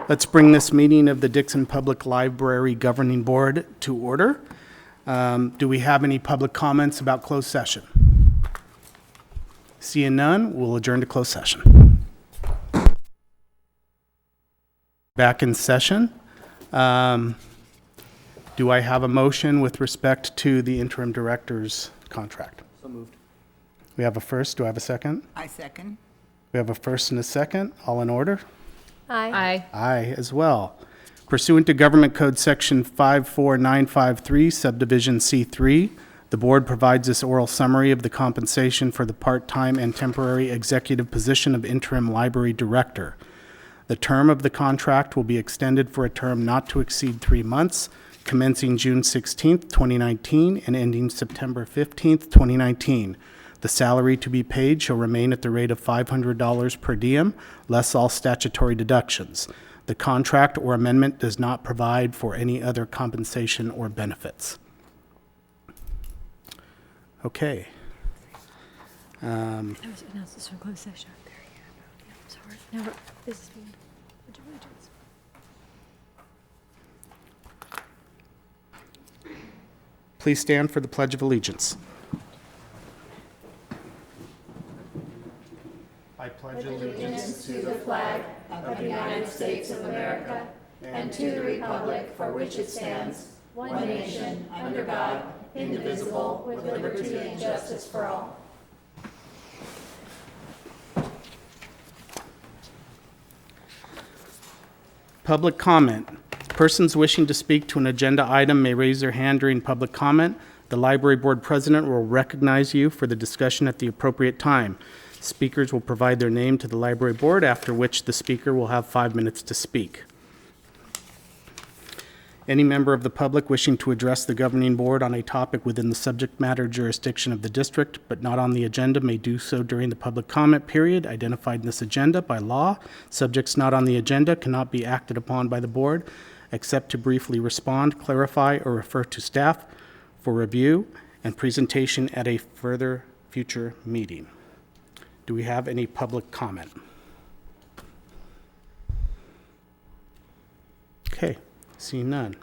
Let's bring this meeting of the Dixon Public Library Governing Board to order. Do we have any public comments about closed session? Seeing none, we'll adjourn to closed session. Back in session. Do I have a motion with respect to the interim director's contract? So moved. We have a first. Do I have a second? I second. We have a first and a second. All in order? Aye. Aye as well. Pursuant to Government Code Section 54953, Subdivision C3, the board provides this oral summary of the compensation for the part-time and temporary executive position of interim library director. The term of the contract will be extended for a term not to exceed 3 months, commencing June 16th, 2019, and ending September 15th, 2019. The salary to be paid shall remain at the rate of $500 per diem, less all statutory deductions. The contract or amendment does not provide for any other compensation or benefits. Okay. I was announced this from closed session. There you go. Yeah, sorry. Now this is being Pledge of Allegiance. Please stand for the Pledge of Allegiance. I pledge allegiance to the flag of the United States of America and to the republic for which it stands, one nation, under God, indivisible, with liberty and justice for all. Public comment. Persons wishing to speak to an agenda item may raise their hand during public comment. The library board president will recognize you for the discussion at the appropriate time. Speakers will provide their name to the library board, after which the speaker will have 5 minutes to speak. Any member of the public wishing to address the governing board on a topic within the subject matter jurisdiction of the district, but not on the agenda, may do so during the public comment period identified in this agenda by law. Subjects not on the agenda cannot be acted upon by the board, except to briefly respond, clarify, or refer to staff for review and presentation at a further future meeting. Do we have any public comment? Okay, seeing none.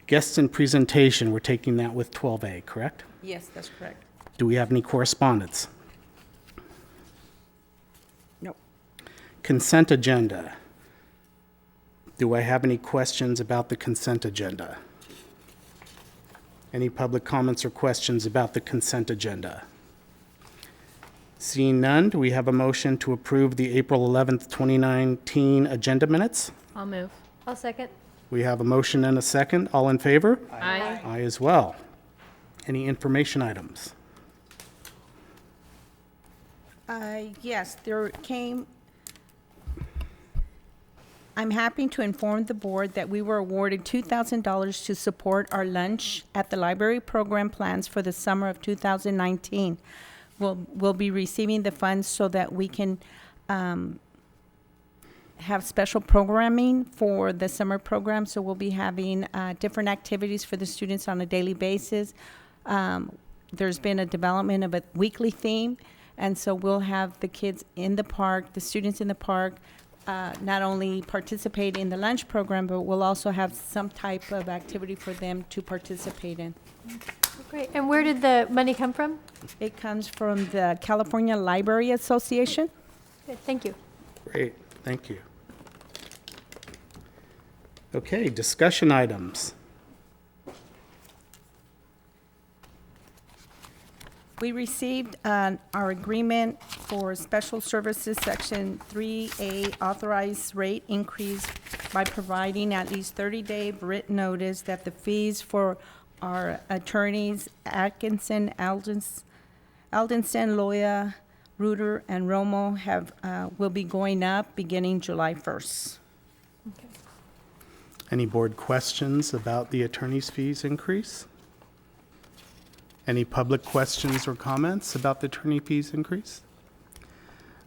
Guests and presentation, we're taking that with 12A, correct? Yes, that's correct. Do we have any correspondence? Nope. Consent agenda. Do I have any questions about the consent agenda? Any public comments or questions about the consent agenda? Seeing none, do we have a motion to approve the April 11th, 2019 agenda minutes? I'll move. I'll second. We have a motion and a second. All in favor? Aye. Aye as well. Any information items? Yes, there came. I'm happy to inform the board that we were awarded $2,000 to support our lunch at the library program plans for the summer of 2019. We'll be receiving the funds so that we can have special programming for the summer program. So we'll be having different activities for the students on a daily basis. There's been a development of a weekly theme, and so we'll have the kids in the park, the students in the park, not only participate in the lunch program, but we'll also have some type of activity for them to participate in. Great. And where did the money come from? It comes from the California Library Association. Good. Thank you. Great, thank you. Okay, discussion items. We received our agreement for special services, Section 3A, authorized rate increase by providing at least 30-day written notice that the fees for our attorneys, Atkinson, Aldenson, Loya, Reuter, and Romo will be going up beginning July 1st. Okay. Any board questions about the attorney's fees increase? Any public questions or comments about the attorney fees increase?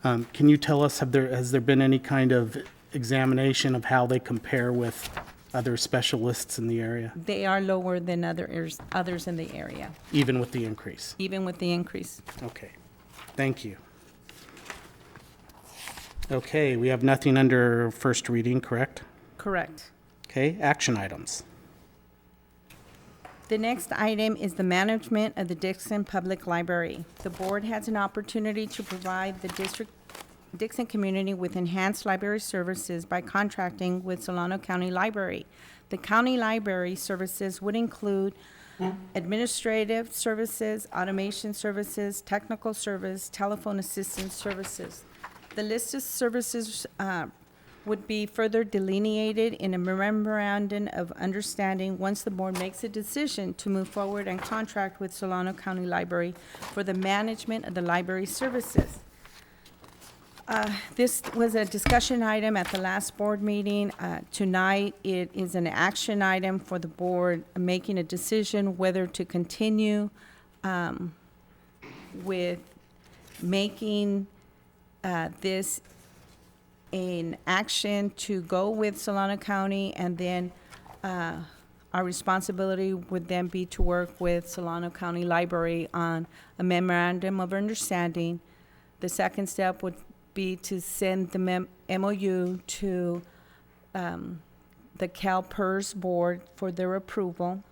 Can you tell us, has there been any kind of examination of how they compare with other specialists in the area, They are lower than others in the area, even with the increase? even with the increase. Okay, thank you. Okay, we have nothing under first reading, correct? Correct. Okay, action items. The next item is the management of the Dixon Public Library. The board has an opportunity to provide the Dixon community with enhanced library services by contracting with Solano County Library. The county library services would include administrative services, automation services, technical service, telephone assistance services. The list of services would be further delineated in a memorandum of understanding once the board makes a decision to move forward and contract with Solano County Library for the management of the library services. This was a discussion item at the last board meeting. Tonight, it is an action item for the board making a decision whether to continue with making this an action to go with Solano County, and then our responsibility would then be to work with Solano County Library on a memorandum of understanding. The second step would be to send the MOU to the CalPERS board for their approval,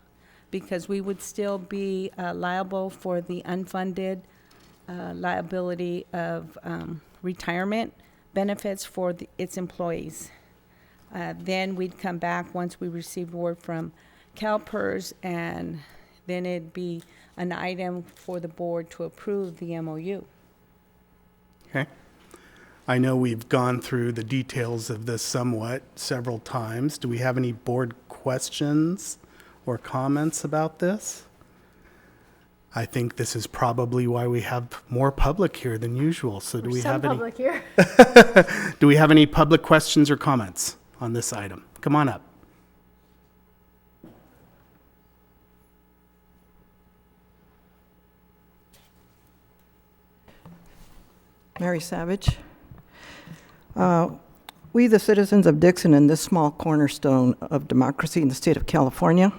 because we would still be liable for the unfunded liability of retirement benefits for its employees. Then we'd come back once we received word from CalPERS, and then it'd be an item for the board to approve the MOU. Okay. I know we've gone through the details of this somewhat several times. Do we have any board questions or comments about this? I think this is probably why we have more public here than usual. So do we Some have any? public here. Do we have any public questions or comments on this item? Come on up. Mary Savage. We, the citizens of Dixon, in this small cornerstone of democracy in the state of California,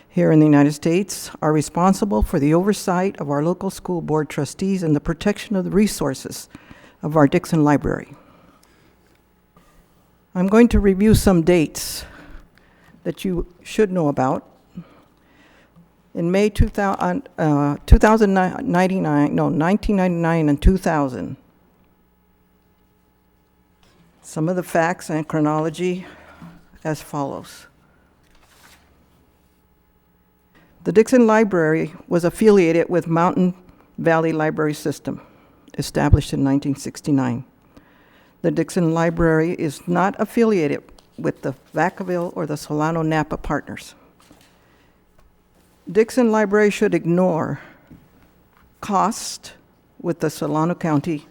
here in the United States, are responsible for the oversight of our local school board trustees and the protection of the resources of our Dixon Library. I'm going to review some dates that you should know about. In May 1999 and 2000, some of the facts and chronology as follows. The Dixon Library was affiliated with Mountain Valley Library System, established in 1969. The Dixon Library is not affiliated with the Vacaville or the Solano Napa partners. Dixon Library should ignore cost with the Solano County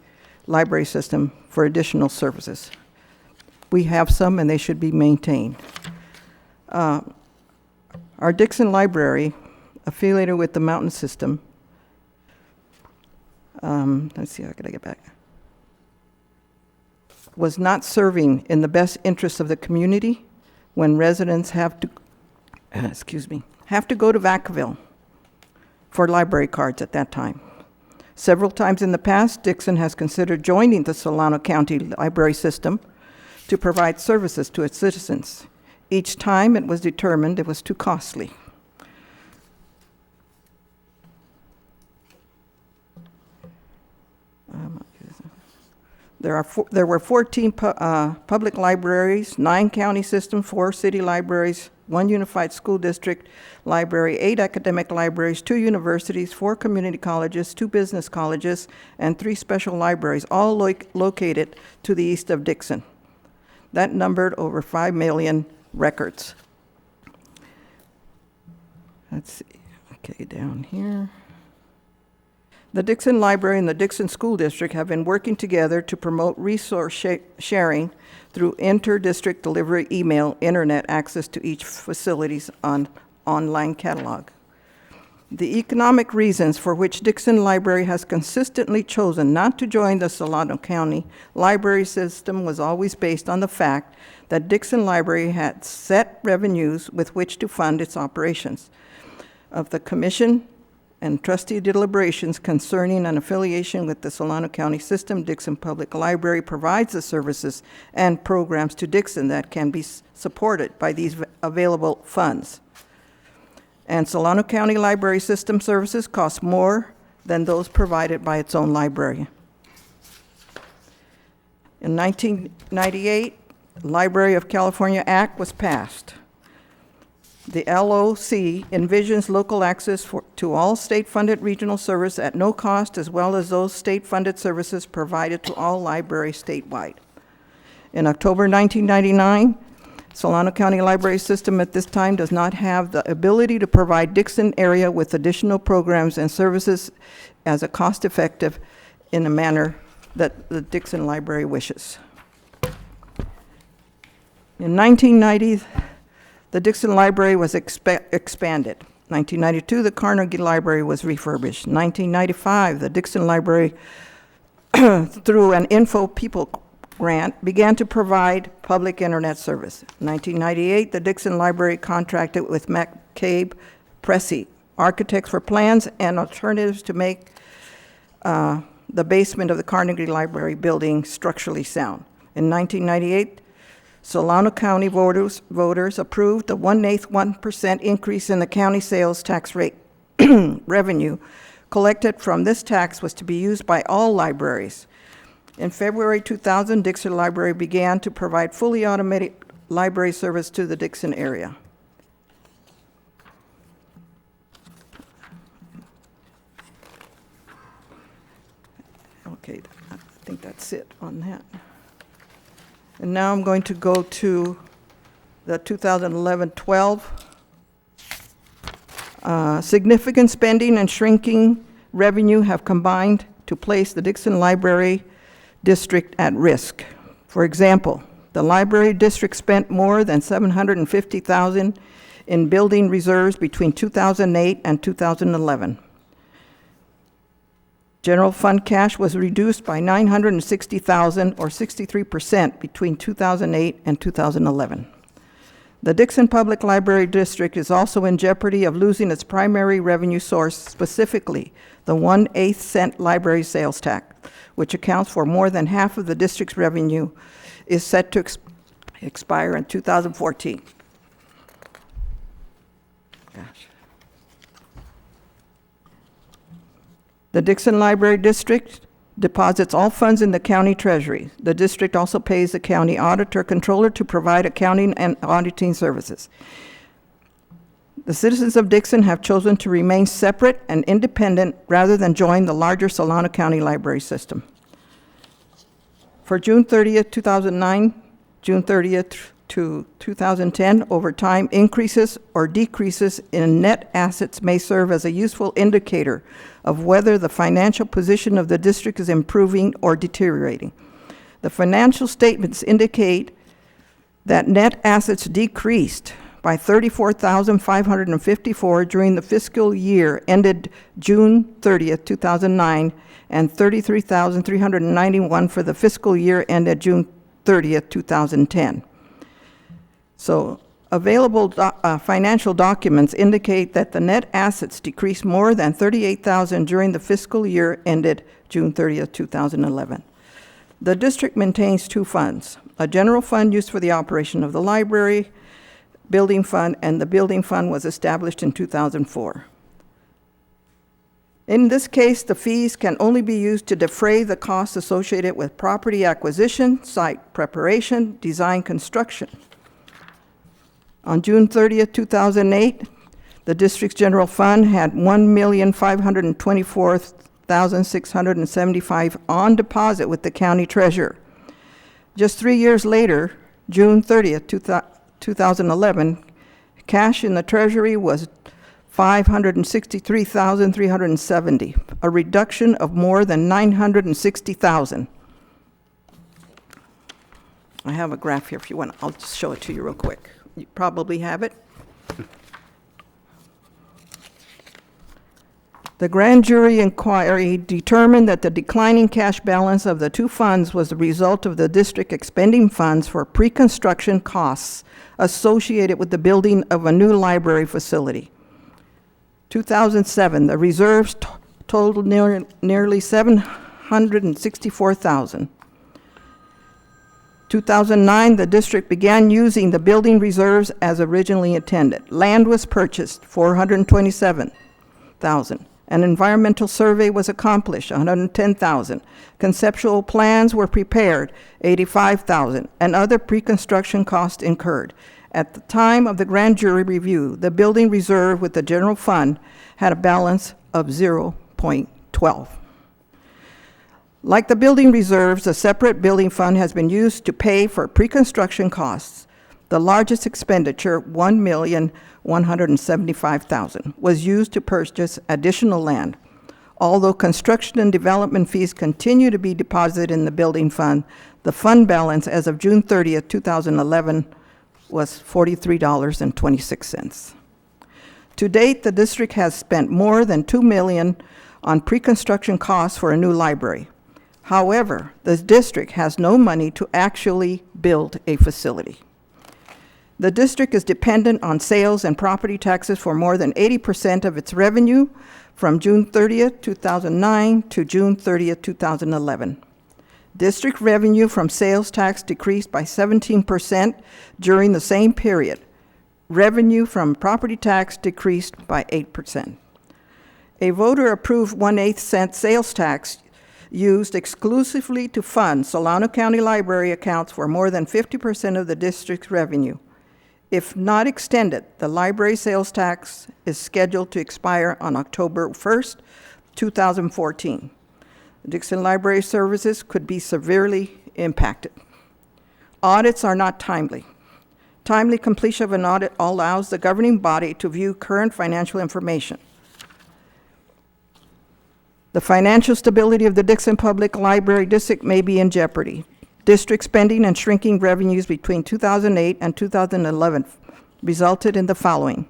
Library System for additional services. We have some, and they should be maintained. Our Dixon Library, affiliated with the Mountain System, let's see, how could I get back? Was not serving in the best interest of the community when residents have to, have to go to Vacaville for library cards at that time. Several times in the past, Dixon has considered joining the Solano County Library System to provide services to its citizens. Each time it was determined it was too costly. There were 14 public libraries, 9 county systems, 4 city libraries, 1 unified school district library, 8 academic libraries, 2 universities, 4 community colleges, 2 business colleges, and 3 special libraries, all located to the east of Dixon. That numbered over 5 million records. Let's see, okay, down here. The Dixon Library and the Dixon School District have been working together to promote resource sharing through inter-district delivery email, internet access to each facility's online catalog. The economic reasons for which Dixon Library has consistently chosen not to join the Solano County Library System was always based on the fact that Dixon Library had set revenues with which to fund its operations of the commission and trustee deliberations concerning an affiliation with the Solano County system, Dixon Public Library provides the services and programs to Dixon that can be supported by these available funds. And Solano County Library System services cost more than those provided by its own library. In 1998, the Library of California Act was passed. The LOC envisions local access to all state-funded regional service at no cost, as well as those state-funded services provided to all libraries statewide. In October 1999, Solano County Library System at this time does not have the ability to provide Dixon area with additional programs and services as a cost-effective in a manner that the Dixon Library wishes. In 1990, the Dixon Library was expanded. 1992, the Carnegie Library was refurbished. 1995, the Dixon Library, through an Info People grant, began to provide public internet service. 1998, the Dixon Library contracted with McCabe Pressey, architects for plans and alternatives to make the basement of the Carnegie Library building structurally sound. In 1998, Solano County voters approved a 1% increase in the county sales tax rate. Revenue collected from this tax was to be used by all libraries. In February 2000, Dixon Library began to provide fully automated library service to the Dixon area. Okay, I think that's it on that. And now I'm going to go to the 2011-12. Significant spending and shrinking revenue have combined to place the Dixon Library District at risk. For example, the Library District spent more than $750,000 in building reserves between 2008 and 2011. General fund cash was reduced by $960,000 or 63% between 2008 and 2011. The Dixon Public Library District is also in jeopardy of losing its primary revenue source, specifically the 1/8 cent library sales tax, which accounts for more than half of the district's revenue, is set to expire in 2014. Gosh. The Dixon Library District deposits all funds in the county treasury. The district also pays the county auditor controller to provide accounting and auditing services. The citizens of Dixon have chosen to remain separate and independent rather than join the larger Solano County Library System. For June 30th, 2009, June 30th to 2010, over time, increases or decreases in net assets may serve as a useful indicator of whether the financial position of the district is improving or deteriorating. The financial statements indicate that net assets decreased by $34,554 during the fiscal year ended June 30th, 2009, and $33,391 for the fiscal year ended June 30th, 2010. So available financial documents indicate that the net assets decreased more than $38,000 during the fiscal year ended June 30th, 2011. The district maintains two funds, a general fund used for the operation of the library, building fund, and the building fund was established in 2004. In this case, the fees can only be used to defray the costs associated with property acquisition, site preparation, design, construction. On June 30th, 2008, the district's general fund had $1,524,675 on deposit with the county treasurer. Just 3 years later, June 30th, 2011, cash in the treasury was $563,370, a reduction of more than $960,000. I have a graph here if you want. I'll just show it to you real quick. You probably have it. The grand jury inquiry determined that the declining cash balance of the two funds was the result of the district expending funds for pre-construction costs associated with the building of a new library facility. 2007, the reserves totaled nearly $764,000. 2009, the district began using the building reserves as originally intended. Land was purchased, $427,000. An environmental survey was accomplished, $110,000. Conceptual plans were prepared, $85,000, and other pre-construction costs incurred. At the time of the grand jury review, the building reserve with the general fund had a balance of 0.12. Like the building reserves, a separate building fund has been used to pay for pre-construction costs. The largest expenditure, $1,175,000, was used to purchase additional land. Although construction and development fees continue to be deposited in the building fund, the fund balance as of June 30th, 2011 was $43.26. To date, the district has spent more than $2 million on pre-construction costs for a new library. However, the district has no money to actually build a facility. The district is dependent on sales and property taxes for more than 80% of its revenue from June 30th, 2009 to June 30th, 2011. District revenue from sales tax decreased by 17% during the same period. Revenue from property tax decreased by 8%. A voter-approved 1/8 cent sales tax used exclusively to fund Solano County Library accounts for more than 50% of the district's revenue. If not extended, the library sales tax is scheduled to expire on October 1st, 2014. Dixon Library Services could be severely impacted. Audits are not timely. Timely completion of an audit allows the governing body to view current financial information. The financial stability of the Dixon Public Library District may be in jeopardy. District spending and shrinking revenues between 2008 and 2011 resulted in the following: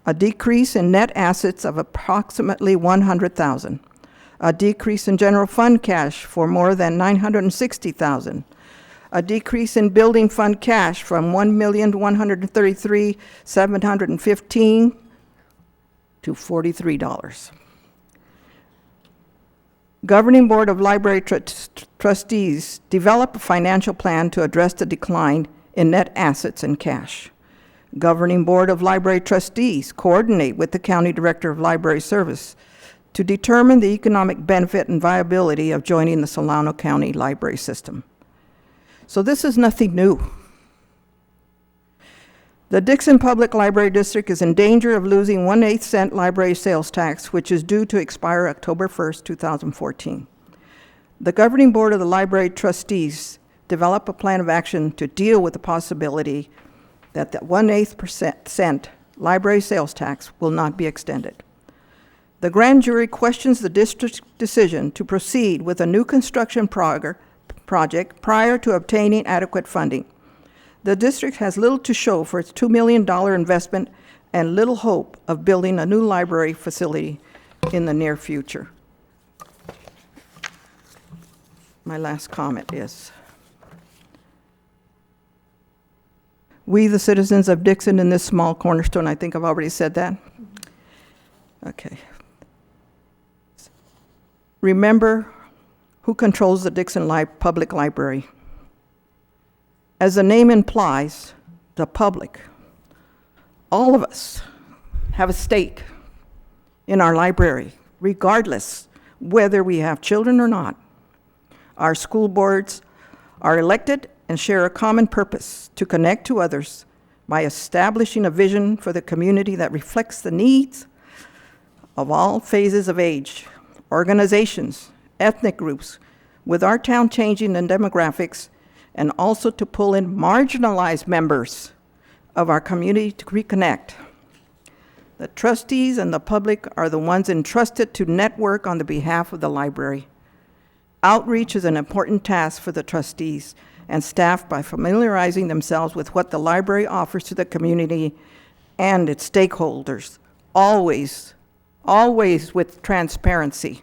a decrease in net assets of approximately $100,000, a decrease in general fund cash for more than $960,000, a decrease in building fund cash from $1,133,715 to $43. Governing Board of Library Trustees develop a financial plan to address the decline in net assets and cash. Governing Board of Library Trustees coordinate with the County Director of Library Service to determine the economic benefit and viability of joining the Solano County Library System. So this is nothing new. The Dixon Public Library District is in danger of losing 1/8 cent library sales tax, which is due to expire October 1st, 2014. The Governing Board of the Library Trustees develop a plan of action to deal with the possibility that the 1/8 cent library sales tax will not be extended. The grand jury questions the district's decision to proceed with a new construction project prior to obtaining adequate funding. The district has little to show for its $2 million investment and little hope of building a new library facility in the near future. My last comment is, we, the citizens of Dixon in this small cornerstone, I think I've already said that. Okay. Remember who controls the Dixon Public Library. As the name implies, the public, all of us, have a stake in our library, regardless whether we have children or not. Our school boards are elected and share a common purpose to connect to others by establishing a vision for the community that reflects the needs of all phases of age, organizations, ethnic groups, with our town changing in demographics, and also to pull in marginalized members of our community to reconnect. The trustees and the public are the ones entrusted to network on the behalf of the library. Outreach is an important task for the trustees and staff by familiarizing themselves with what the library offers to the community and its stakeholders, always with transparency.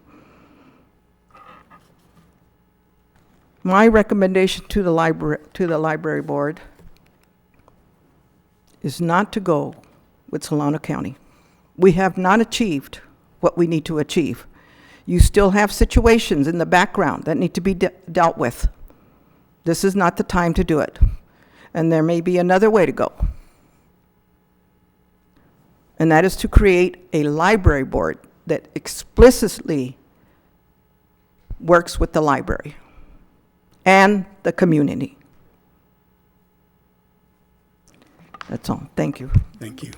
My recommendation to the library board is not to go with Solano County. We have not achieved what we need to achieve. You still have situations in the background that need to be dealt with. This is not the time to do it. And there may be another way to go. And that is to create a library board that explicitly works with the library and the community. That's all. Thank you. Thank you.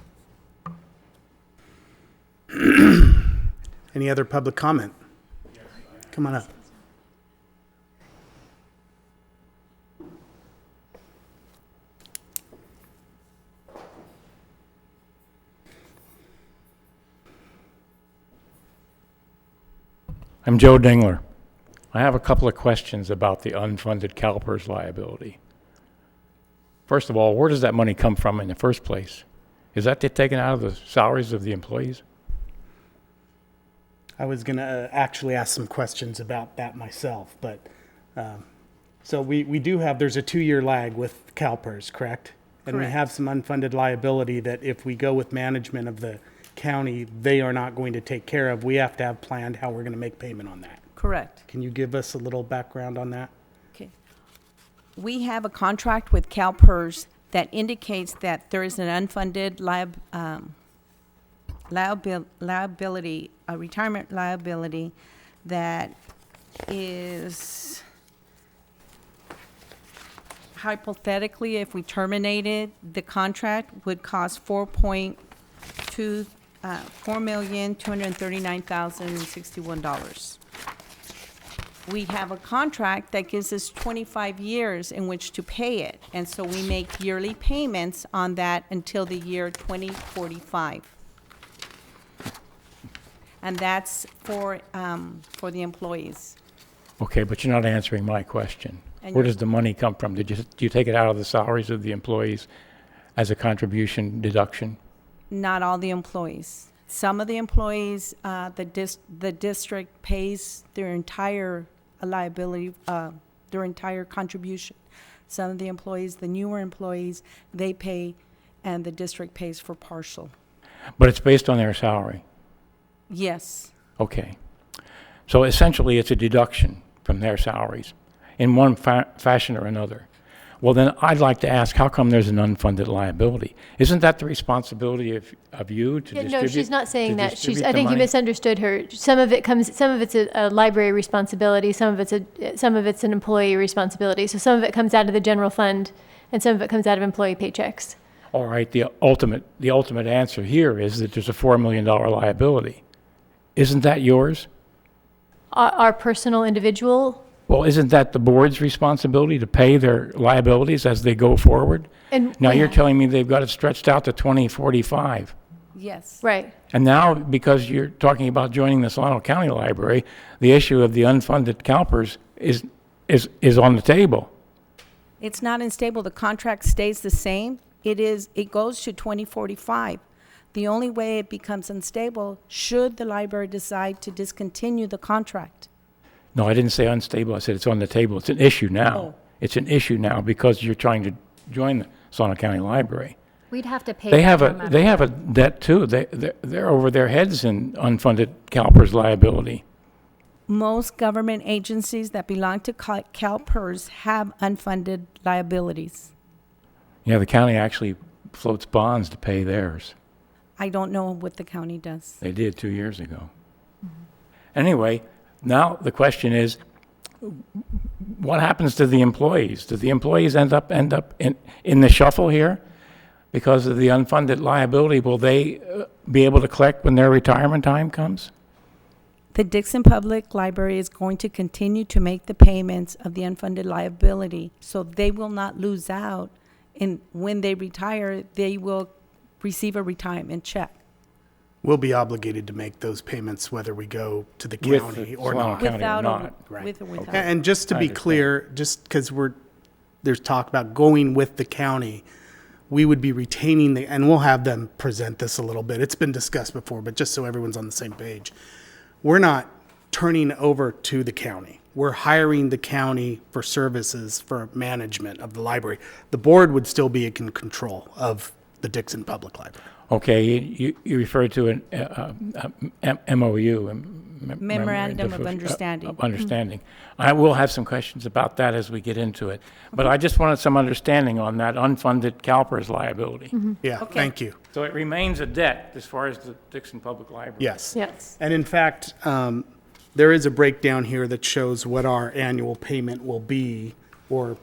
Any other public comment? Come on up. I'm Joe Dingler. I have a couple of questions about the unfunded CalPERS liability. First of all, where does that money come from in the first place? Is that taken out of the salaries of the employees? I was going to actually ask some questions about that myself, but so we do have, there's a 2-year lag with CalPERS, correct? And we Correct. have some unfunded liability that if we go with management of the county, they are not going to take care of. We have to have planned how we're going to make payment on that. Correct. Can you give us a little background on that? Okay. We have a contract with CalPERS that indicates that there is an unfunded liability, a retirement liability that is hypothetically, if we terminated, the contract would cost $4,239,061. We have a contract that gives us 25 years in which to pay it, and so we make yearly payments on that until the year 2045. And that's for the employees. Okay, but you're not answering my question. And Where you're- does the money come from? Do you take it out of the salaries of the employees as a contribution deduction? Not all the employees. Some of the employees, the district pays their entire liability, their entire contribution. Some of the employees, the newer employees, they pay, and the district pays for partial. But it's based on their salary. Yes, Okay. So essentially, it's a deduction from their salaries in one fashion or another. Well, then I'd like to ask, how come there's an unfunded liability? Isn't that the responsibility of you to distribute? No, she's not saying to that. distribute I the think you money? misunderstood her. Some of it's a library responsibility, some of it's an employee responsibility. So some of it comes out of the general fund and some of it comes out of employee paychecks. All right, the ultimate answer here is that there's a $4 million liability. Isn't that yours? Our personal individual, Well, isn't that the board's responsibility to pay their liabilities as they go forward? and. Now you're telling me they've got it stretched out to 2045. yes. Right. And now, because you're talking about joining the Solano County Library, the issue of the unfunded CalPERS is on the table. It's not unstable. The contract stays the same. It goes to 2045. The only way it becomes unstable, should the library decide to discontinue the contract. No, I didn't say unstable. I said it's on the table. It's an issue now. Oh. It's an issue now because you're trying to join the Solano County Library. We'd have to pay. They that have no a matter they have a what. debt too. They're over their heads in unfunded CalPERS liability. Most government agencies that belong to CalPERS have unfunded liabilities. Yeah, the county actually floats bonds to pay theirs. I don't know what the county does. They did 2 years ago. Anyway, now the question is, what happens to the employees? Do the employees end up in the shuffle here because of the unfunded liability? Will they be able to collect when their retirement time comes? The Dixon Public Library is going to continue to make the payments of the unfunded liability, so they will not lose out. And when they retire, they will receive a retirement check. We'll be obligated to make those payments whether we go to the With county the or Solano not. County or Without, not. Right. with or without. And just to I be understand. clear, just because there's talk about going with the county, we would be retaining and we'll have them present this a little bit. It's been discussed before, but just so everyone's on the same page. We're not turning over to the county. We're hiring the county for services for management of the library. The board would still be in control of the Dixon Public Library. Okay, you referred to an MOU. Memorandum of Understanding. Of understanding. I will have some questions about that as we get into it. But I just wanted some understanding on that unfunded CalPERS liability. Yeah, Okay. thank you. So it remains a debt as far as the Dixon Public Library. Yes. Yes. And in fact, there is a breakdown here that shows what our annual payment will be, or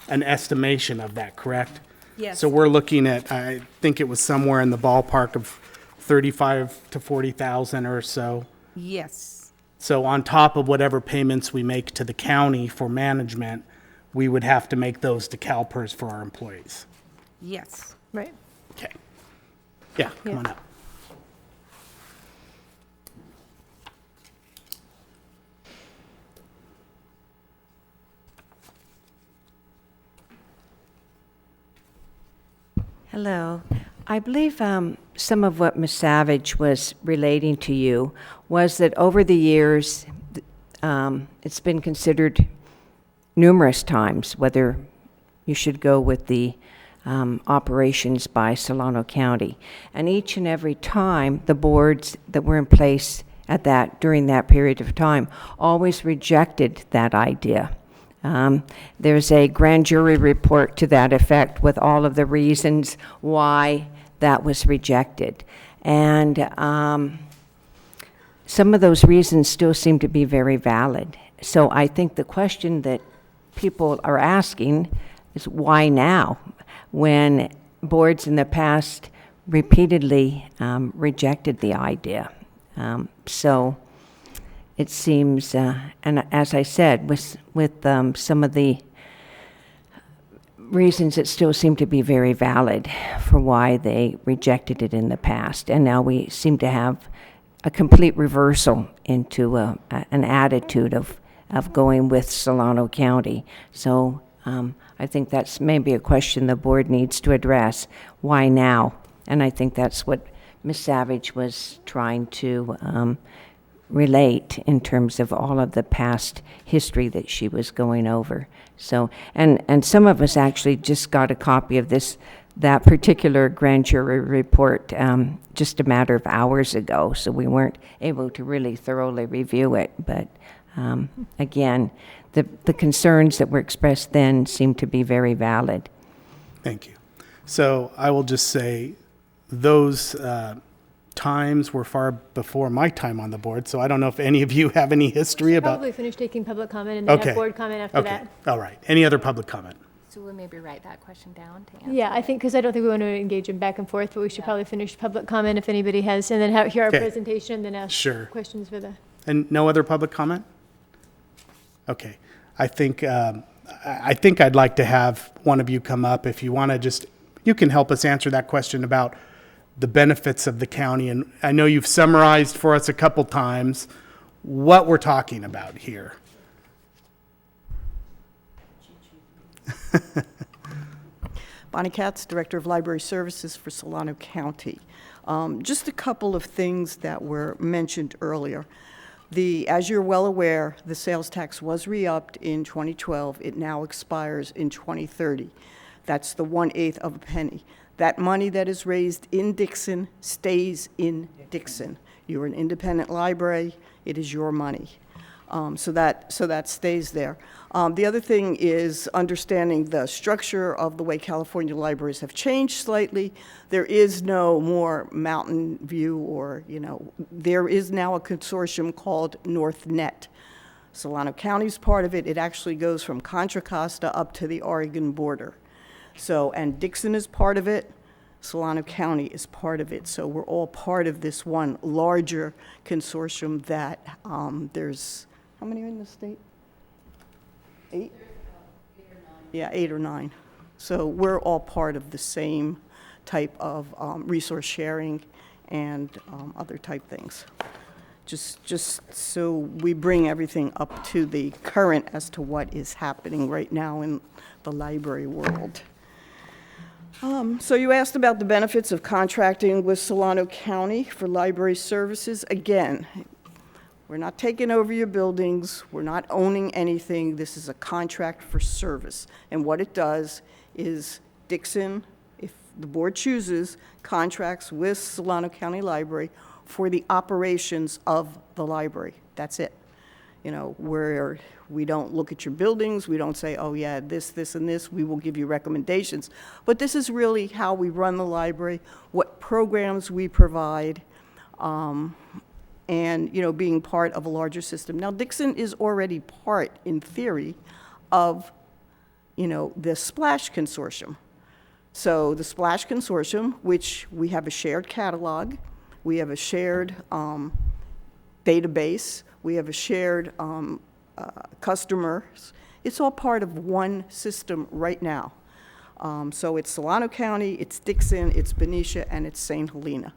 an estimation of that, correct? Yes. So we're looking at, I think it was somewhere in the ballpark of 35 to 40,000 or so. Yes. So on top of whatever payments we make to the county for management, we would have to make those to CalPERS for our employees. Yes. Right. Okay. Yeah, come Yeah. on up. Hello. I believe some of what Ms. Savage was relating to you was that over the years, it's been considered numerous times whether you should go with the operations by Solano County. And each and every time, the boards that were in place during that period of time always rejected that idea. There's a grand jury report to that effect with all of the reasons why that was rejected. And some of those reasons still seem to be very valid. So I think the question that people are asking is why now, when boards in the past repeatedly rejected the idea. So it seems, and as I said, with some of the reasons that still seem to be very valid for why they rejected it in the past. And now we seem to have a complete reversal into an attitude of going with Solano County. So I think that's maybe a question the board needs to address. Why now? And I think that's what Ms. Savage was trying to relate in terms of all of the past history that she was going over. So, and some of us actually just got a copy of that particular grand jury report just a matter of hours ago, so we weren't able to really thoroughly review it. But again, the concerns that were expressed then seem to be very valid. Thank you. So I will just say those times were far before my time on the board, so I don't know if any of you have any history about. Probably finish taking public comment and then Okay. have board comment after Okay, that. all right. Any other public comment? So we'll maybe write that question down to answer. Yeah, I think, because I don't think we want to engage in back and forth, but we should probably finish public comment if anybody has, and then hear our Okay. presentation, and then ask Sure. questions for the. And no other public comment? Okay. I think I'd like to have one of you come up if you want to you can help us answer that question about the benefits of the county. And I know you've summarized for us a couple times what we're talking about here. Bonnie Katz, Director of Library Services for Solano County. Just a couple of things that were mentioned earlier. As you're well aware, the sales tax was re-upped in 2012. It now expires in 2030. That's the 1/8 of a penny. That money that is raised in Dixon stays in Dixon. You're an independent library. It is your money. So that stays there. The other thing is understanding the structure of the way California libraries have changed slightly. There is no more Mountain View there is now a consortium called NorthNet. Solano County's part of it. It actually goes from Contra Costa up to the Oregon border. So, and Dixon is part of it. Solano County is part of it. So we're all part of this one larger consortium that there's, how many are in the state? 8? Yeah, 8 or 9. So we're all part of the same type of resource sharing and other type things. Just so we bring everything up to the current as to what is happening right now in the library world. So you asked about the benefits of contracting with Solano County for library services. Again, we're not taking over your buildings. We're not owning anything. This is a contract for service. And what it does is Dixon, if the board chooses contracts with Solano County Library for the operations of the library. That's it. You know, where we don't look at your buildings, we don't say, oh yeah, this, and this, we will give you recommendations. But this is really how we run the library, what programs we provide, and, you know, being part of a larger system. Now, Dixon is already part, in theory, of, you know, the Splash Consortium. So the Splash Consortium, which we have a shared catalog, we have a shared database, we have a shared customers. It's all part of one system right now. So it's Solano County, it's Dixon, it's Benicia, and it's St. Helena.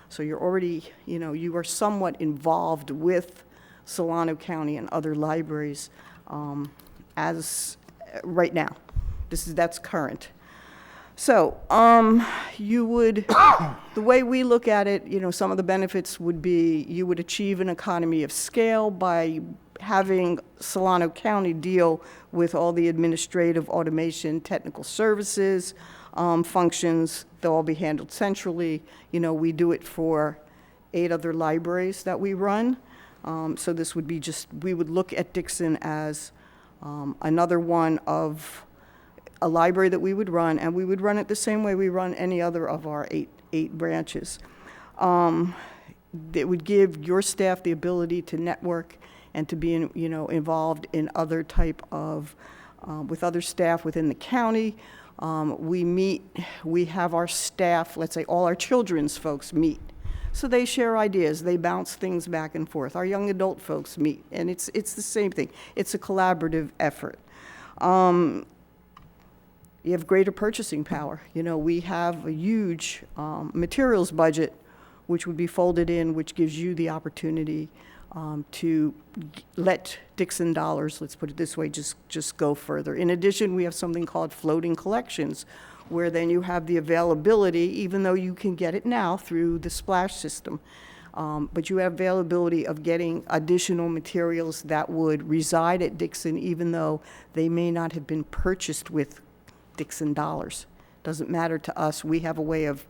So you're already, you know, you are somewhat involved with Solano County and other libraries as right now. That's current. So you would, the way we look at it, you know, some of the benefits would be you would achieve an economy of scale by having Solano County deal with all the administrative, automation, technical services, functions. They'll all be handled centrally. You know, we do it for 8 other libraries that we run. So this would be just, we would look at Dixon as another one of a library that we would run, and we would run it the same way we run any other of our eight branches. It would give your staff the ability to network and to be, you know, involved in other type of, with other staff within the county. We meet, we have our staff, let's say all our children's folks meet. So they share ideas, they bounce things back and forth. Our young adult folks meet, and it's the same thing. It's a collaborative effort. You have greater purchasing power. You know, we have a huge materials budget, which would be folded in, which gives you the opportunity to let Dixon dollars, let's put it this way, just go further. In addition, we have something called floating collections, where then you have the availability, even though you can get it now through the Splash system, but you have availability of getting additional materials that would reside at Dixon, even though they may not have been purchased with Dixon dollars. Doesn't matter to us. We have a way of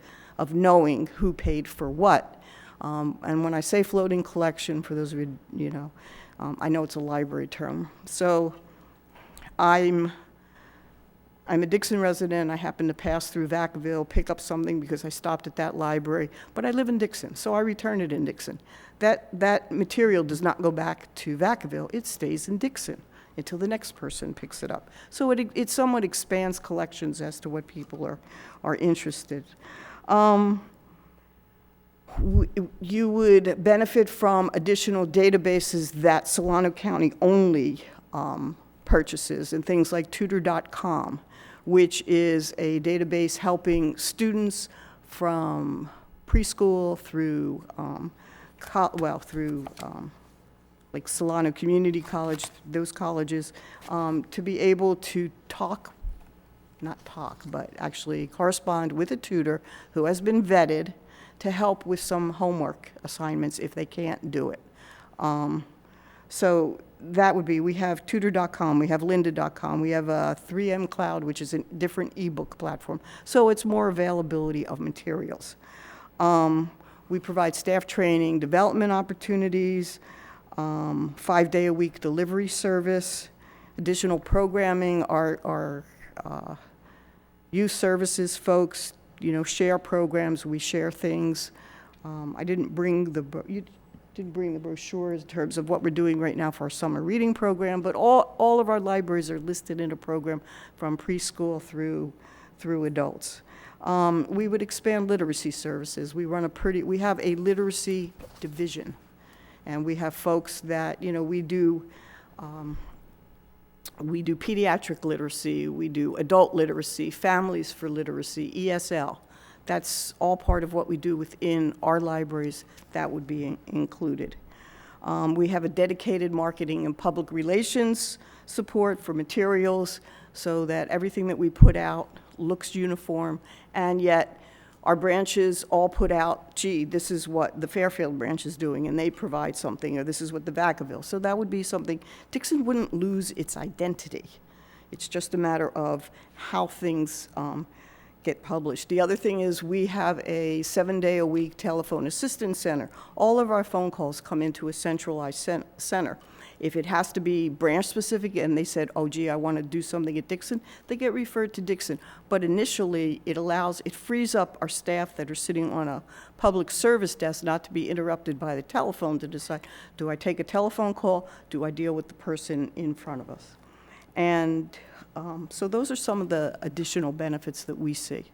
knowing who paid for what. And when I say floating collection, for those of you, you know, I know it's a library term. So I'm a Dixon resident. I happen to pass through Vacaville, pick up something because I stopped at that library, but I live in Dixon, so I return it in Dixon. That material does not go back to Vacaville. It stays in Dixon until the next person picks it up. So it somewhat expands collections as to what people are interested. You would benefit from additional databases that Solano County only purchases, and things like tutor.com, which is a database helping students from preschool through, like Solano Community College, those colleges, to be able to but actually correspond with a tutor who has been vetted to help with some homework assignments if they can't do it. So that would be, we have tutor.com, we have lynda.com, we have 3M Cloud, which is a different ebook platform. So it's more availability of materials. We provide staff training, development opportunities, 5-day-a-week delivery service, additional programming. Our youth services folks, you know, share programs, we share things. You didn't bring the brochure in terms of what we're doing right now for our summer reading program, but all of our libraries are listed in a program from preschool through adults. We would expand literacy services. We have a literacy division, and we have folks that, you know, we do pediatric literacy, we do adult literacy, families for literacy, ESL. That's all part of what we do within our libraries. That would be included. We have a dedicated marketing and public relations support for materials so that everything that we put out looks uniform, and yet our branches all put out, gee, this is what the Fairfield branch is doing, and they provide something, or this is what the Vacaville. So that would be something. Dixon wouldn't lose its identity. It's just a matter of how things get published. The other thing is we have a 7-day-a-week telephone assistance center. All of our phone calls come into a centralized center. If it has to be branch-specific and they said, oh, gee, I want to do something at Dixon, they get referred to Dixon. But initially, it frees up our staff that are sitting on a public service desk not to be interrupted by the telephone to decide, do I take a telephone call? Do I deal with the person in front of us? And so those are some of the additional benefits that we see.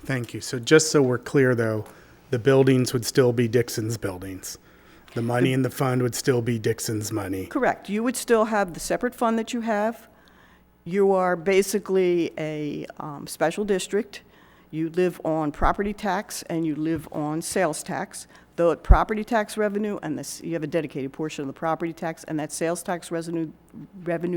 Thank you. So just so we're clear, though, the buildings would still be Dixon's buildings. The money in the fund would still be Dixon's money. Correct. You would still have the separate fund that you have. You are basically a special district. You live on property tax and you live on sales tax. The property tax revenue and you have a dedicated portion of the property tax, and that sales tax revenue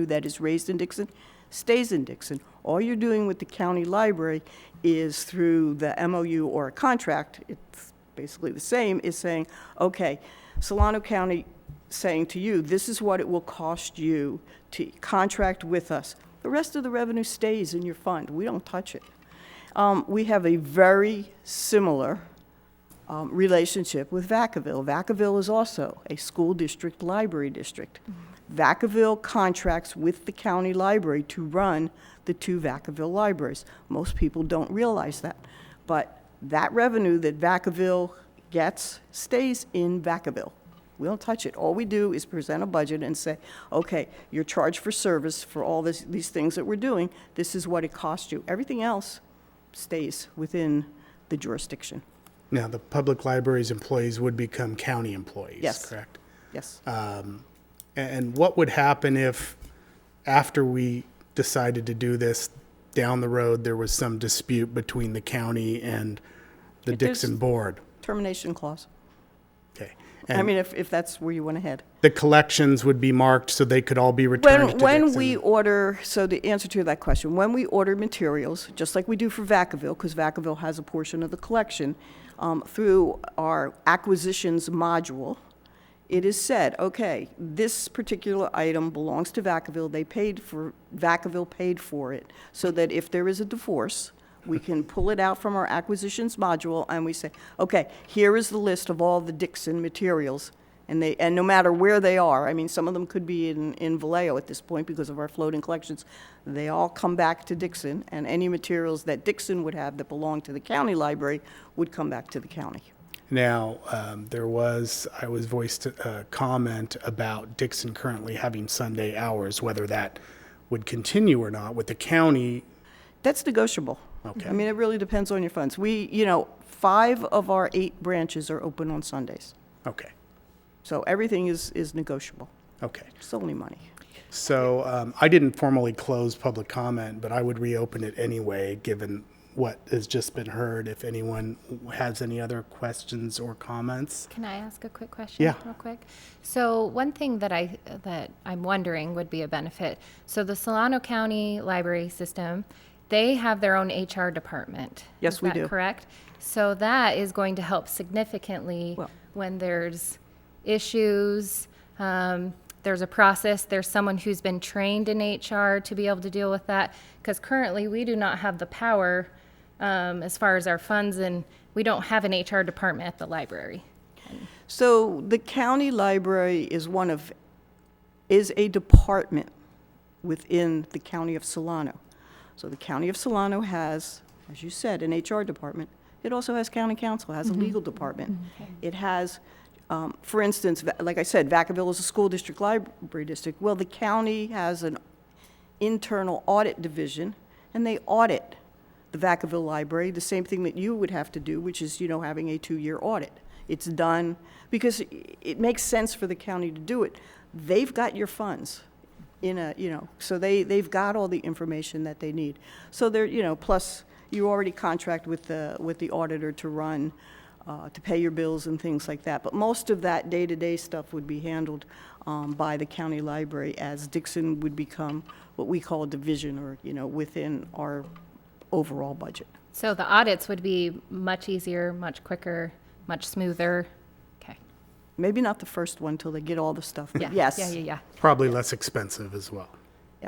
that is raised in Dixon stays in Dixon. All you're doing with the county library is through the MOU or a contract, it's basically the same, is saying, okay, Solano County saying to you, this is what it will cost you to contract with us. The rest of the revenue stays in your fund. We don't touch it. We have a very similar relationship with Vacaville. Vacaville is also a school district library district. Vacaville contracts with the county library to run the 2 Vacaville libraries. Most people don't realize that. But that revenue that Vacaville gets stays in Vacaville. We don't touch it. All we do is present a budget and say, okay, your charge for service for all these things that we're doing, this is what it costs you. Everything else stays within the jurisdiction. Now, the public library's employees would become county employees, Yes. correct? Yes. And what would happen if, after we decided to do this, down the road, there was some dispute between the county and the There's- Dixon board? Termination clause. Okay. I And mean, if that's where you want to head. the collections would be marked so they could all be returned to When Dixon? we order, so the answer to that question, when we order materials, just like we do for Vacaville, because Vacaville has a portion of the collection, through our acquisitions module, it is said, okay, this particular item belongs to Vacaville. Vacaville paid for it, so that if there is a divorce, we can pull it out from our acquisitions module and we say, okay, here is the list of all the Dixon materials. And no matter where they are, I mean, some of them could be in Vallejo at this point because of our floating collections, they all come back to Dixon, and any materials that Dixon would have that belong to the county library would come back to the county. Now, I was voiced a comment about Dixon currently having Sunday hours, whether that would continue or not with the county. That's negotiable. Okay. I mean, it really depends on your funds. 5 of our 8 branches are open on Sundays. Okay, So everything is negotiable. okay. It's only money. So I didn't formally close public comment, but I would reopen it anyway, given what has just been heard, if anyone has any other questions or comments. Can I ask a quick question? Yeah. Real quick? So one thing that I'm wondering would be a benefit. So the Solano County Library System, they have their own HR department. Yes, Is we that do. correct? So that is going to help significantly Well- when there's issues, there's a process, there's someone who's been trained in HR to be able to deal with that. Because currently, we do not have the power as far as our funds, and we don't have an HR department at the library. So the county library is a department within the county of Solano. So the county of Solano has, as you said, an HR department. It also has county council, has a legal department. It has, for instance, like I said, Vacaville is a school district library district. Well, the county has an internal audit division, and they audit the Vacaville Library, the same thing that you would have to do, which is, having a 2-year audit. It's done because it makes sense for the county to do it. They've got your funds so they've got all the information that they need. So they're, plus you already contract with the auditor to run, to pay your bills and things like that. But most of that day-to-day stuff would be handled by the county library, as Dixon would become what we call a division, or, within our overall budget. So the audits would be much easier, much quicker, much smoother. Okay. Maybe not the first one till they get all the stuff, but Yeah. yes. Yeah. Probably less expensive as well.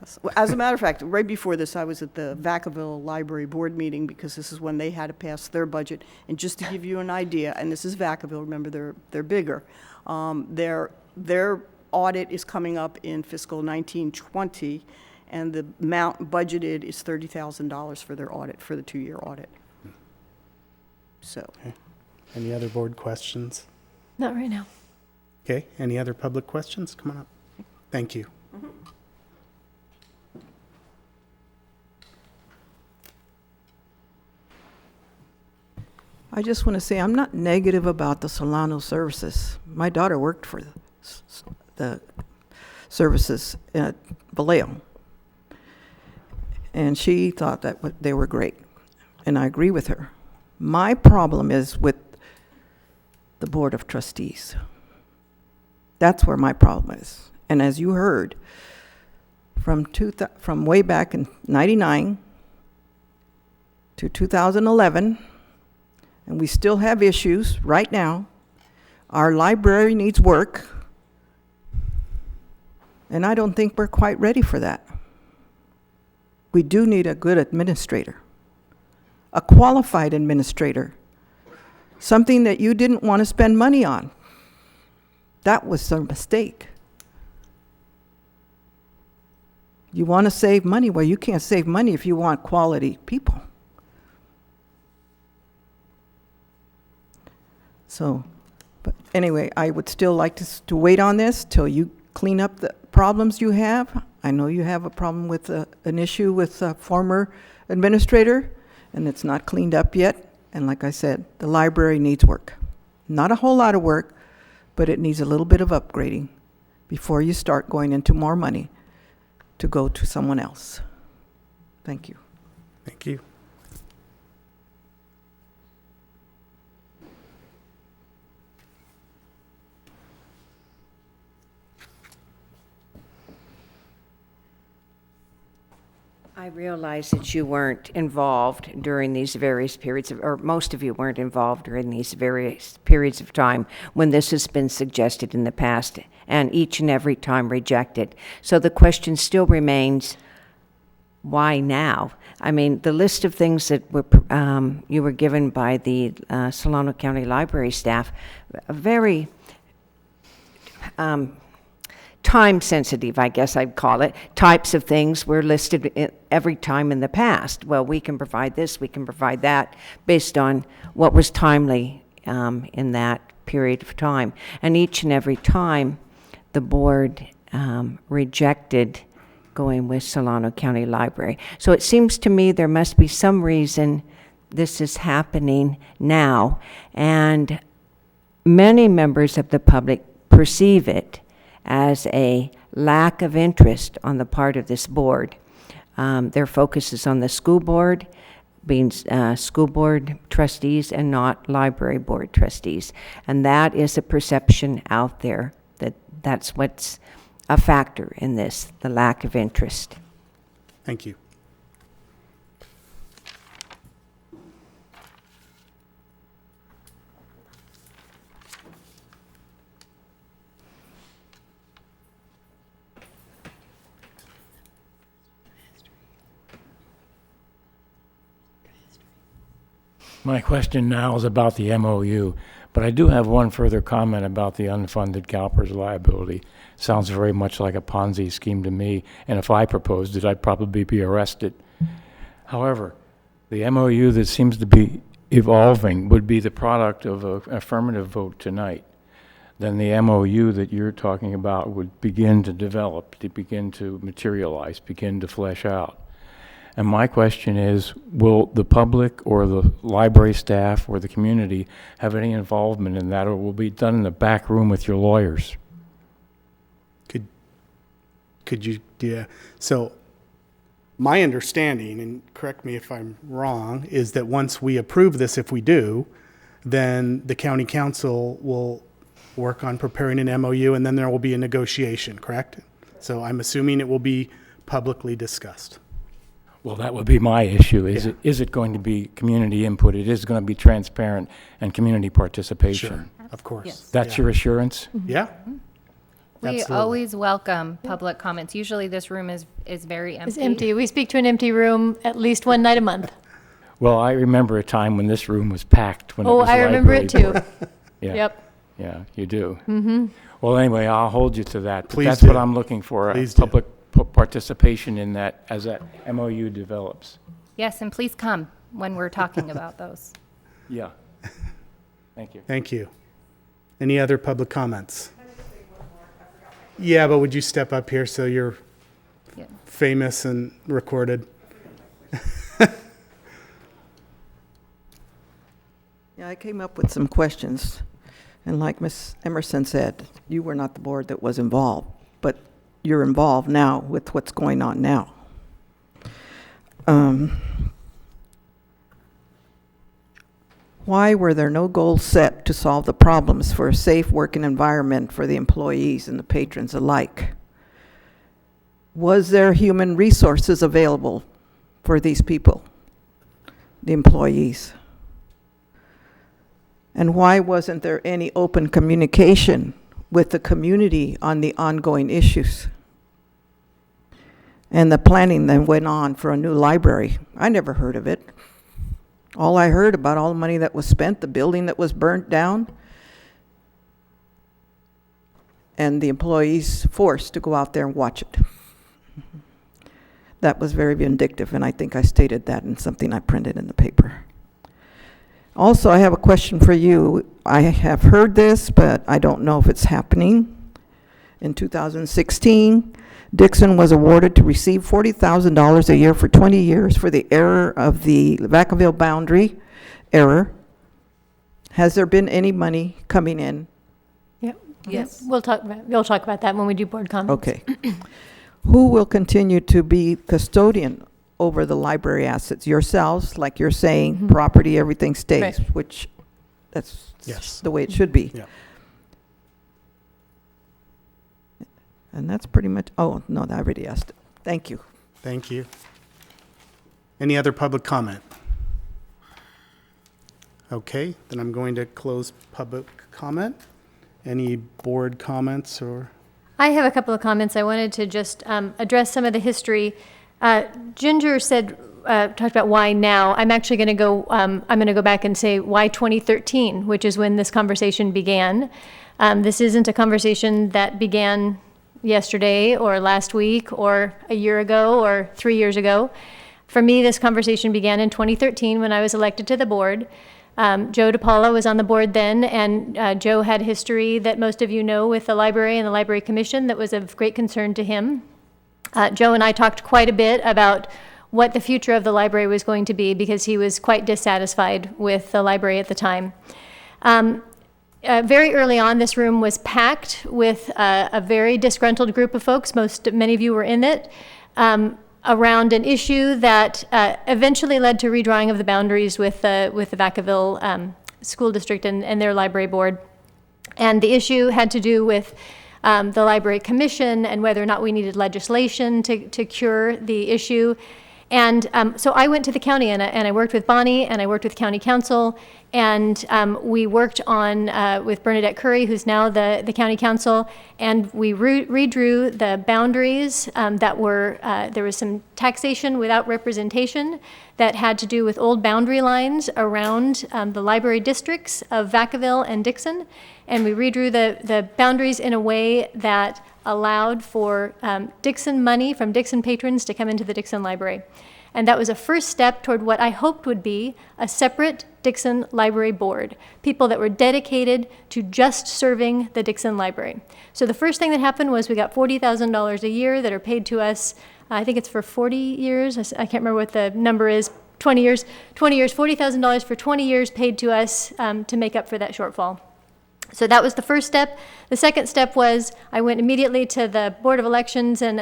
Yes. Well, as a matter of fact, right before this, I was at the Vacaville Library Board meeting because this is when they had to pass their budget. And just to give you an idea, and this is Vacaville, remember they're bigger. Their audit is coming up in fiscal 1920, and the amount budgeted is $30,000 for their audit, for the 2-year audit. So, Any other board questions? Not right now. Okay, any other public questions? Come on up. Thank you. I just want to say, I'm not negative about the Solano services. My daughter worked for the services at Vallejo, and she thought that they were great, and I agree with her. My problem is with the Board of Trustees. That's where my problem is. And as you heard, from way back in '99 to 2011, and we still have issues right now. Our library needs work, and I don't think we're quite ready for that. We do need a good administrator, a qualified administrator, something that you didn't want to spend money on. That was a mistake. You want to save money? Well, you can't save money if you want quality people. So, but anyway, I would still like to wait on this till you clean up the problems you have. I know you have a problem with an issue with a former administrator, and it's not cleaned up yet. And like I said, the library needs work. Not a whole lot of work, but it needs a little bit of upgrading before you start going into more money to go to someone else. Thank you. Thank you. I realize that you weren't involved during these various periods of, or most of you weren't involved during these various periods of time when this has been suggested in the past and each and every time rejected. So the question still remains, why now? I mean, the list of things that were you were given by the Solano County Library staff, very time-sensitive, I guess I'd call it, types of things were listed every time in the past. Well, we can provide this, we can provide that, based on what was timely in that period of time. And each and every time, the board rejected going with Solano County Library. So it seems to me there must be some reason this is happening now, and many members of the public perceive it as a lack of interest on the part of this board. Their focus is on the school board, being school board trustees and not library board trustees. And that is a perception out there that's what's a factor in this, the lack of interest. Thank you. My question now is about the MOU, but I do have one further comment about the unfunded CalPERS liability. Sounds very much like a Ponzi scheme to me, and if I proposed it, I'd probably be arrested. However, the MOU that seems to be evolving would be the product of an affirmative vote tonight. Then the MOU that you're talking about would begin to develop, to begin to materialize, begin to flesh out. And my question is, will the public or the library staff or the community have any involvement in that, or will it be done in the back room with your lawyers? Could you, yeah. So my understanding, and correct me if I'm wrong, is that once we approve this, if we do, then the county council will work on preparing an MOU, and then there will be a negotiation, correct? So I'm assuming it will be publicly discussed. Well, that would be my issue. Yeah. Is it going to be community input? It is going to be transparent and community participation. Sure, of course. Yes. That's Yeah. your assurance? Yeah, We Absolutely. always welcome public comments. Usually this room is very empty. It's empty. We speak to an empty room at least one night a month. Well, I remember a time when this room was packed when it Oh, was I remember library it too. board. Yeah. Yep. Yeah, you do. Mm-hmm. Well, anyway, I'll hold you to that. But Please that's do. what I'm looking for, Please do. public participation in that as that MOU develops. Yes, and please come when we're talking about those. Yeah. Thank you. Thank you. Any other public comments? Yeah, but would you step up here so you're Yeah. famous and recorded? Yeah, I came up with some questions, and like Ms. Emerson said, you were not the board that was involved, but you're involved now with what's going on now. Why were there no goals set to solve the problems for a safe working environment for the employees and the patrons alike? Was there human resources available for these people, the employees? And why wasn't there any open communication with the community on the ongoing issues? And the planning that went on for a new library, I never heard of it. All I heard about all the money that was spent, the building that was burnt down, and the employees forced to go out there and watch it. That was very vindictive, and I think I stated that in something I printed in the paper. Also, I have a question for you. I have heard this, but I don't know if it's happening. In 2016, Dixon was awarded to receive $40,000 a year for 20 years for the error of the Vacaville boundary error. Has there been any money coming in? Yep. Yes. We'll talk about that when we do board comments. Okay. Who will continue to be custodian over the library assets? Yourselves, like you're saying, property, everything stays, Right. which that's Yes. the way it should be. Yeah. And that's pretty much, oh, no, I already asked it. Thank you. Thank you. Any other public comment? Okay, then I'm going to close public comment. Any board comments or? I have a couple of comments. I wanted to just address some of the history. Ginger said, talked about why now. I'm actually going to go. I'm going to go back and say why 2013, which is when this conversation began. This isn't a conversation that began yesterday or last week or a year ago or 3 years ago. For me, this conversation began in 2013 when I was elected to the board. Joe DePaula was on the board then, and Joe had history that most of you know with the library and the Library Commission that was of great concern to him. Joe and I talked quite a bit about what the future of the library was going to be because he was quite dissatisfied with the library at the time. Very early on, this room was packed with a very disgruntled group of folks. Many of you were in it. Around an issue that eventually led to redrawing of the boundaries with the Vacaville School District and their library board. And the issue had to do with the Library Commission and whether or not we needed legislation to cure the issue. And so I went to the county and I worked with Bonnie and I worked with county council, and we worked on with Bernadette Curry, who's now the county council, and we redrew the boundaries that were, there was some taxation without representation that had to do with old boundary lines around the library districts of Vacaville and Dixon, and we redrew the boundaries in a way that allowed for Dixon money from Dixon patrons to come into the Dixon Library. And that was a first step toward what I hoped would be a separate Dixon Library Board, people that were dedicated to just serving the Dixon Library. So the first thing that happened was we got $40,000 a year that are paid to us. I think it's for 40 years. I can't remember what the number is. 20 years, $40,000 for 20 years paid to us to make up for that shortfall. So that was the first step. The second step was I went immediately to the Board of Elections and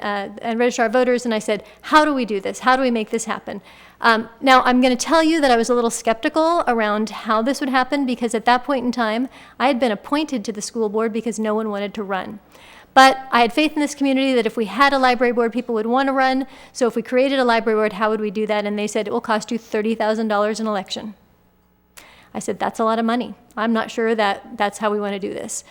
Registrar of Voters, and I said, how do we do this? How do we make this happen? Now, I'm going to tell you that I was a little skeptical around how this would happen because at that point in time, I had been appointed to the school board because no one wanted to run. But I had faith in this community that if we had a library board, people would want to run. So if we created a library board, how would we do that? And they said, it will cost you $30,000 an election. I said, that's a lot of money. I'm not sure that that's how we want to do this.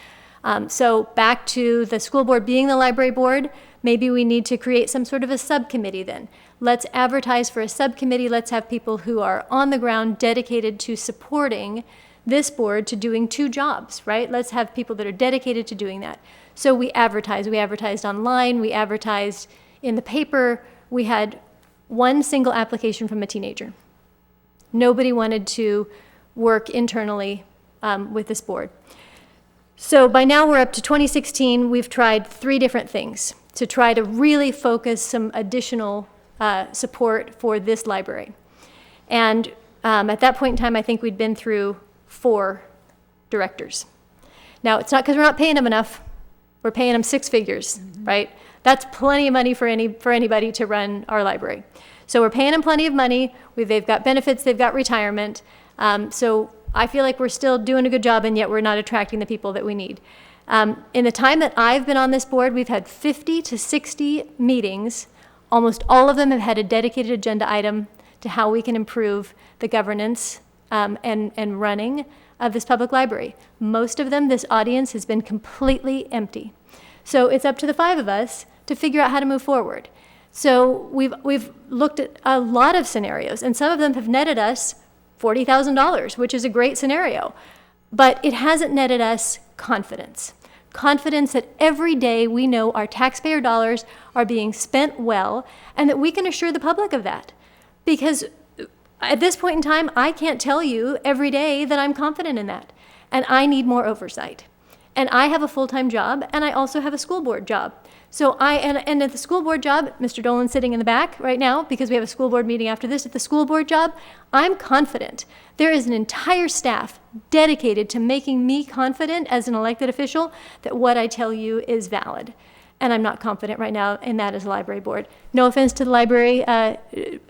So back to the school board being the library board, maybe we need to create some sort of a subcommittee then. Let's advertise for a subcommittee. Let's have people who are on the ground dedicated to supporting this board to doing two jobs, right? Let's have people that are dedicated to doing that. So we advertised. We advertised online. We advertised in the paper. We had one single application from a teenager. Nobody wanted to work internally with this board. So by now we're up to 2016. We've tried 3 different things to try to really focus some additional support for this library. And at that point in time, I think we'd been through 4 directors. Now, it's not because we're not paying them enough. We're paying them 6 figures, right? That's plenty of money for anybody to run our library. So we're paying them plenty of money. They've got benefits, they've got retirement. So I feel like we're still doing a good job, and yet we're not attracting the people that we need. In the time that I've been on this board, we've had 50 to 60 meetings. Almost all of them have had a dedicated agenda item to how we can improve the governance and running of this public library. Most of them, this audience has been completely empty. So it's up to the 5 of us to figure out how to move forward. So we've looked at a lot of scenarios, and some of them have netted us $40,000, which is a great scenario. But it hasn't netted us confidence. Confidence that every day we know our taxpayer dollars are being spent well, and that we can assure the public of that. Because at this point in time, I can't tell you every day that I'm confident in that. And I need more oversight. And I have a full-time job, and I also have a school board job. So and at the school board job, Mr. Dolan's sitting in the back right now because we have a school board meeting after this. At the school board job, I'm confident. There is an entire staff dedicated to making me confident as an elected official that what I tell you is valid. And I'm not confident right now in that as a library board. No offense to the library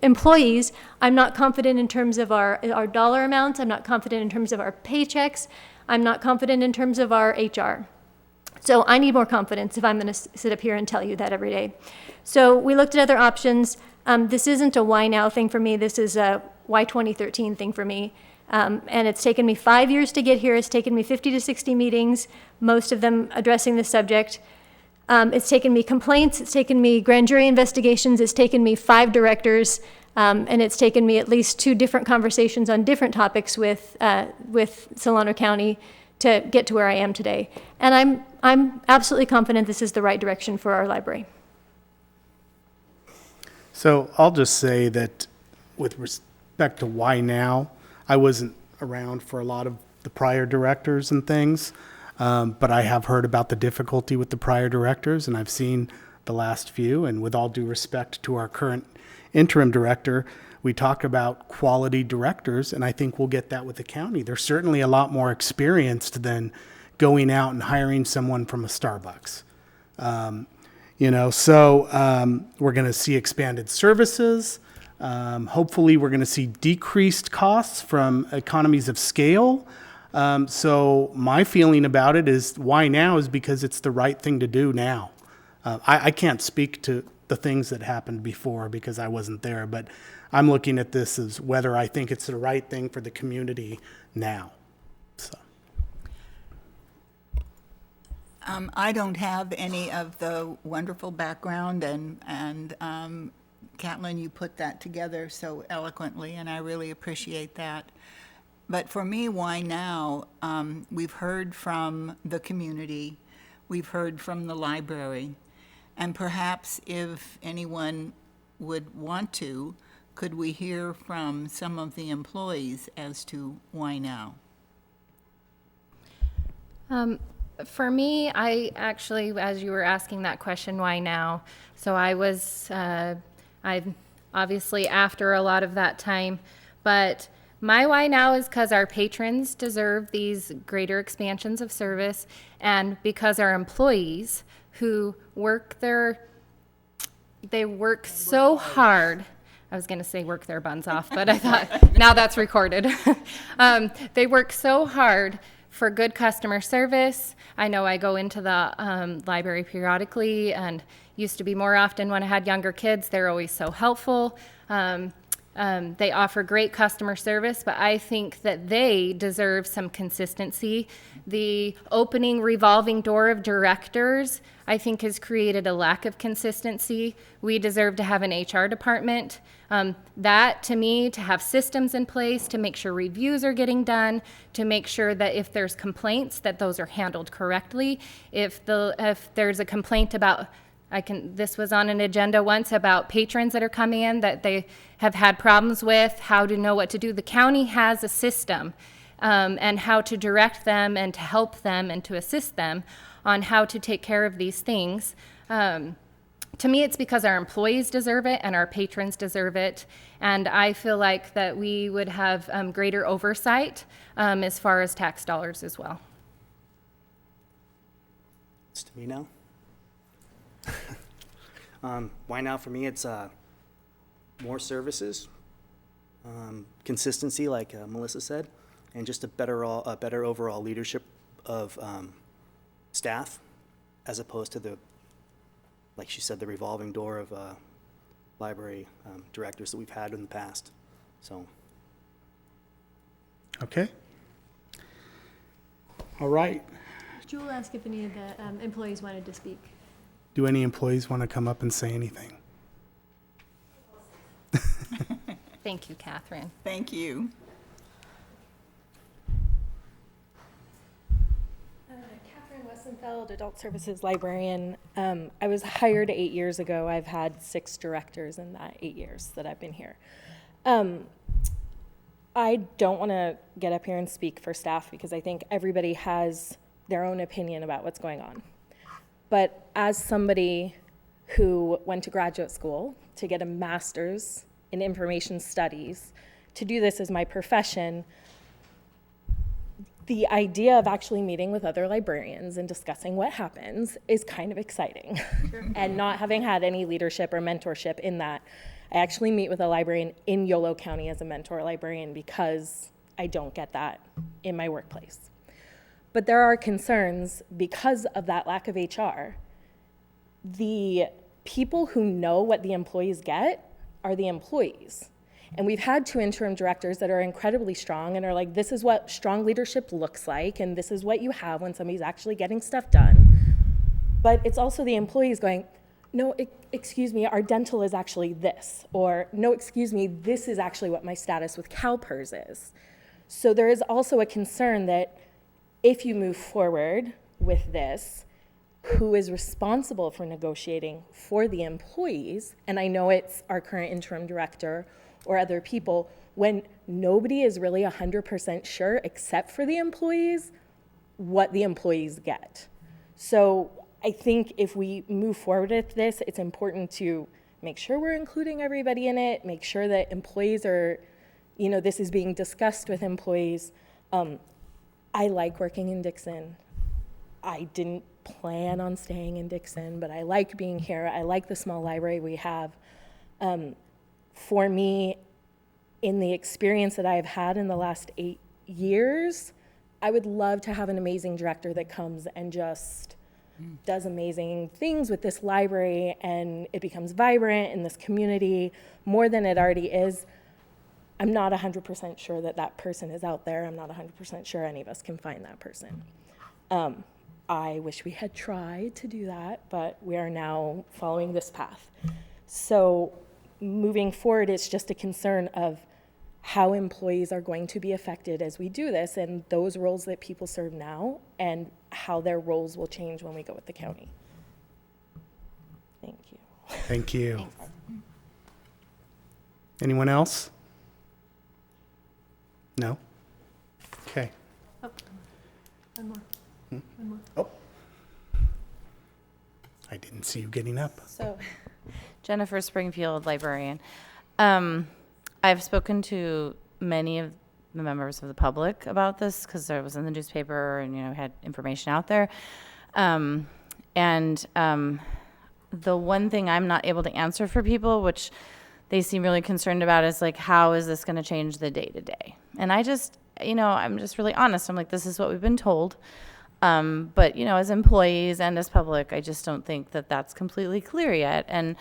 employees, I'm not confident in terms of our dollar amounts. I'm not confident in terms of our paychecks. I'm not confident in terms of our HR. So I need more confidence if I'm going to sit up here and tell you that every day. So we looked at other options. This isn't a why now thing for me. This is a why 2013 thing for me. And it's taken me 5 years to get here. It's taken me 50 to 60 meetings, most of them addressing this subject. It's taken me complaints. It's taken me grand jury investigations. It's taken me 5 directors. And it's taken me at least 2 different conversations on different topics with Solano County to get to where I am today. And I'm absolutely confident this is the right direction for our library. So I'll just say that with respect to why now, I wasn't around for a lot of the prior directors and things, but I have heard about the difficulty with the prior directors, and I've seen the last few, and with all due respect to our current interim director, we talk about quality directors, and I think we'll get that with the county. They're certainly a lot more experienced than going out and hiring someone from a Starbucks. So we're going to see expanded services. Hopefully, we're going to see decreased costs from economies of scale. So my feeling about it is why now is because it's the right thing to do now. I can't speak to the things that happened before because I wasn't there, but I'm looking at this as whether I think it's the right thing for the community now. So. I don't have any of the wonderful background, and Catlin, you put that together so eloquently, and I really appreciate that. But for me, why now? We've heard from the community, we've heard from the library, and perhaps if anyone would want to, could we hear from some of the employees as to why now? For me, I actually, as you were asking that question, why now? So I'm obviously after a lot of that time, but my why now is because our patrons deserve these greater expansions of service, and because our employees who work so hard. I was going to say work their buns off, but I thought now that's recorded. They work so hard for good customer service. I know I go into the library periodically, and used to be more often when I had younger kids. They're always so helpful. They offer great customer service, but I think that they deserve some consistency. The opening revolving door of directors, I think, has created a lack of consistency. We deserve to have an HR department. That, to me, to have systems in place, to make sure reviews are getting done, to make sure that if there's complaints, that those are handled correctly. If there's a complaint about, this was on an agenda once about patrons that are coming in that they have had problems with, how to know what to do. The county has a system and how to direct them and to help them and to assist them on how to take care of these things. To me, it's because our employees deserve it and our patrons deserve it. And I feel like that we would have greater oversight as far as tax dollars as well. It's to me now. Why now for me, it's more services, consistency, like Melissa said, and just a better overall leadership of staff, as opposed to the, like she said, the revolving door of library directors that we've had in the past. So. Okay. All right. Jewel asked if any of the employees wanted to speak. Do any employees want to come up and say anything? Thank you, Catherine. Thank you. Catherine Wessenfeld, Adult Services Librarian. I was hired 8 years ago. I've had 6 directors in that 8 years that I've been here. I don't want to get up here and speak for staff because I think everybody has their own opinion about what's going on. But as somebody who went to graduate school to get a master's in information studies, to do this as my profession, the idea of actually meeting with other librarians and discussing what happens is kind of exciting. And not having had any leadership or mentorship in that, I actually meet with a librarian in Yolo County as a mentor librarian because I don't get that in my workplace. But there are concerns because of that lack of HR. The people who know what the employees get are the employees. And we've had 2 interim directors that are incredibly strong and are like, this is what strong leadership looks like, and this is what you have when somebody's actually getting stuff done. But it's also the employees going, no, excuse me, our dental is actually this. Or, no, excuse me, this is actually what my status with CalPERS is. So there is also a concern that if you move forward with this, who is responsible for negotiating for the employees, and I know it's our current interim director or other people, when nobody is really 100% sure, except for the employees, what the employees get. So I think if we move forward with this, it's important to make sure we're including everybody in it, make sure that employees are, this is being discussed with employees. I like working in Dixon. I didn't plan on staying in Dixon, but I like being here. I like the small library we have. For me, in the experience that I've had in the last 8 years, I would love to have an amazing director that comes and just does amazing things with this library and it becomes vibrant in this community more than it already is. I'm not 100% sure that that person is out there. I'm not 100% sure any of us can find that person. I wish we had tried to do that, but we are now following this path. So moving forward, it's just a concern of how employees are going to be affected as we do this and those roles that people serve now and how their roles will change when we go with the county. Thank you. Thank you. Anyone else? No? Okay. Oh, one more. One more. Oh. I didn't see you getting up. So, Jennifer Springfield, librarian. I've spoken to many of the members of the public about this because it was in the newspaper and, had information out there. The one thing I'm not able to answer for people, which they seem really concerned about, is like, how is this going to change the day to day? And I just, I'm just really honest. I'm like, this is what we've been told. But, as employees and as public, I just don't think that that's completely clear yet. And